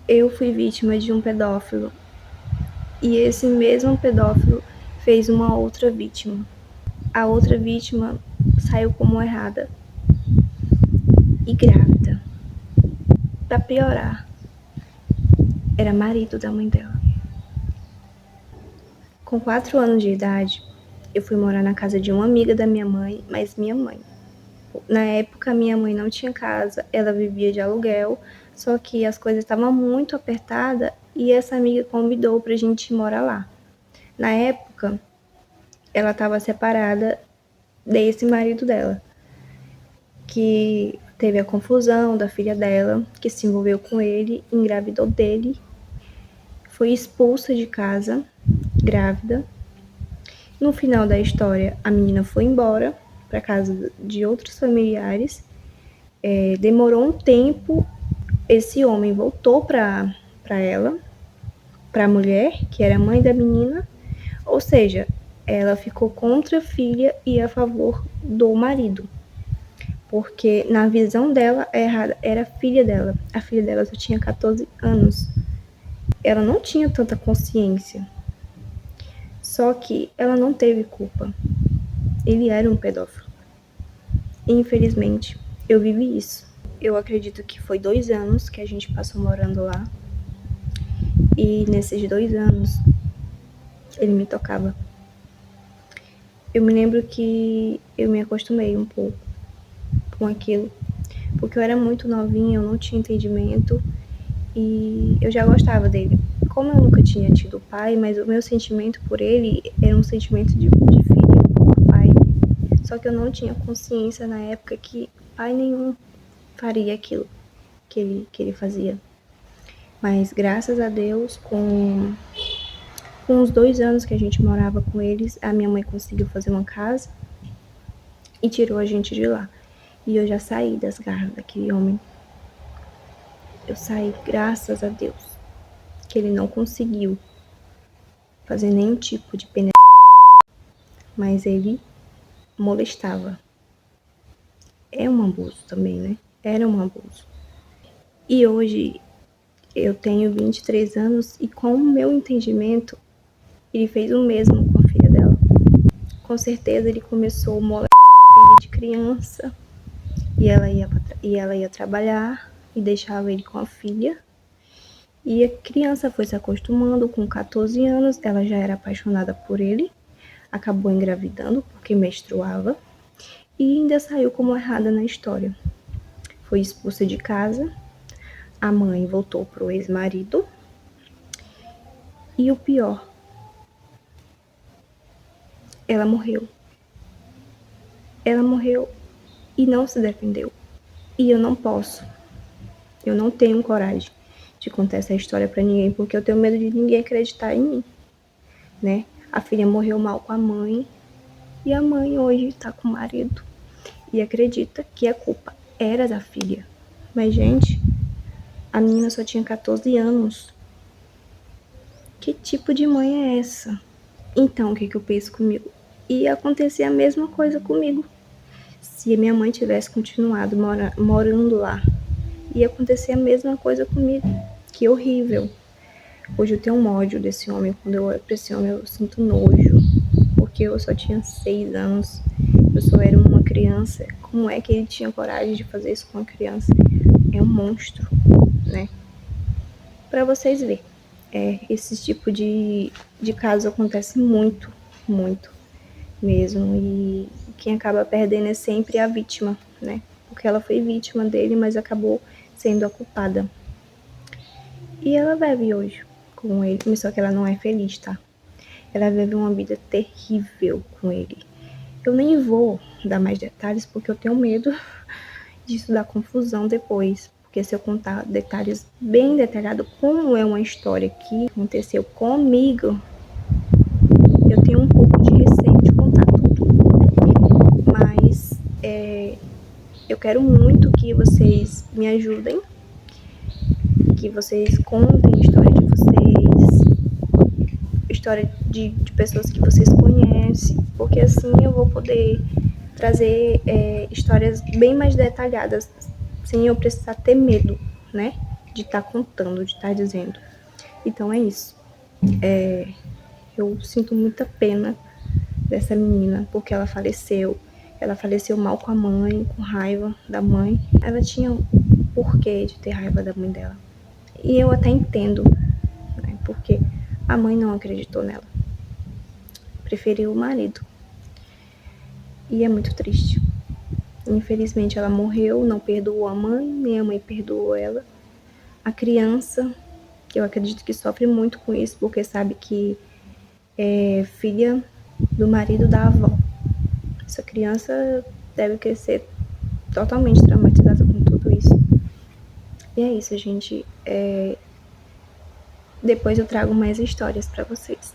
eu fui vítima de um pedófilo e esse mesmo pedófilo fez uma outra vítima. A outra vítima saiu como errada e grávida. Pra piorar, era marido da mãe dela. Com 4 anos de idade, eu fui morar na casa de uma amiga da minha mãe, mas minha mãe. Na época, minha mãe não tinha casa, ela vivia de aluguel, só que as coisas estavam muito apertadas e essa amiga convidou pra gente morar lá. Na época, ela estava separada desse marido dela, que teve a confusão da filha dela, que se envolveu com ele, engravidou dele, foi expulsa de casa, grávida. No final da história, a menina foi embora para casa de outros familiares. Demorou um tempo, esse homem voltou para ela, para a mulher, que era mãe da menina, ou seja, ela ficou contra a filha e a favor do marido. Porque na visão dela, era a filha dela. A filha dela só tinha 14 anos. Ela não tinha tanta consciência. Só que ela não teve culpa. Ele era um pedófilo. E, infelizmente, eu vivi isso. Eu acredito que foi 2 anos que a gente passou morando lá. E nesses 2 anos, ele me tocava. Eu me lembro que eu me acostumei um pouco com aquilo. Porque eu era muito novinha, eu não tinha entendimento. E eu já gostava dele. Como eu nunca tinha tido pai, mas o meu sentimento por ele era um sentimento de filha por pai. Só que eu não tinha consciência na época que pai nenhum faria aquilo que ele fazia. Mas graças a Deus, com uns 2 anos que a gente morava com eles, a minha mãe conseguiu fazer uma casa e tirou a gente de lá. E eu já saí das garras daquele homem. Eu saí, graças a Deus, que ele não conseguiu fazer nenhum tipo de penetração, mas ele molestava. É um abuso também, né? Era um abuso. E hoje eu tenho 23 anos e com o meu entendimento, ele fez o mesmo com a filha dela. Com certeza ele começou a molestar a filha de criança e ela ia trabalhar e deixava ele com a filha. E a criança foi se acostumando, com 14 anos, ela já era apaixonada por ele, acabou engravidando porque menstruava e ainda saiu como errada na história. Foi expulsa de casa, a mãe voltou pro ex-marido e o pior, ela morreu. Ela morreu e não se defendeu. E eu não tenho coragem de contar essa história pra ninguém, porque eu tenho medo de ninguém acreditar em mim, né? A filha morreu mal com a mãe e a mãe hoje tá com o marido e acredita que a culpa era da filha. Mas, gente, a menina só tinha 14 anos. Que tipo de mãe é essa? Então, o que eu penso comigo? Ia acontecer a mesma coisa comigo. Se minha mãe tivesse continuado morando lá, ia acontecer a mesma coisa comigo. Que horrível. Hoje eu tenho um ódio desse homem. Quando eu olho pra esse homem, eu sinto nojo. Porque eu só tinha 6 anos. Eu só era uma criança. Como é que ele tinha coragem de fazer isso com uma criança? É um monstro, né? Pra vocês verem. Esse tipo de caso acontece muito, muito mesmo. E quem acaba perdendo é sempre a vítima, né? Porque ela foi vítima dele, mas acabou sendo a culpada. E ela vive hoje com ele, só que ela não é feliz, tá? Ela vive uma vida terrível com ele. Eu nem vou dar mais detalhes, porque eu tenho medo disso dar confusão depois. Porque se eu contar detalhes bem detalhados, como é uma história que aconteceu comigo, eu tenho um pouco de receio de contar tudo. Mas eu quero muito que vocês me ajudem, que vocês contem a história de vocês, história de pessoas que vocês conhecem, porque assim eu vou poder trazer histórias bem mais detalhadas, sem eu precisar ter medo, né? de estar contando, de estar dizendo. Então é isso. Eu sinto muita pena dessa menina, porque ela faleceu. Ela faleceu mal com a mãe, com raiva da mãe. Ela tinha um porquê de ter raiva da mãe dela. E eu até entendo, né, porque a mãe não acreditou nela. Preferiu o marido. E é muito triste. Infelizmente ela morreu, não perdoou a mãe, nem a mãe perdoou ela. A criança, que eu acredito que sofre muito com isso, porque sabe que é filha do marido da avó. Essa criança deve crescer totalmente traumatizada com tudo isso. E é isso, gente. Depois eu trago mais histórias para vocês.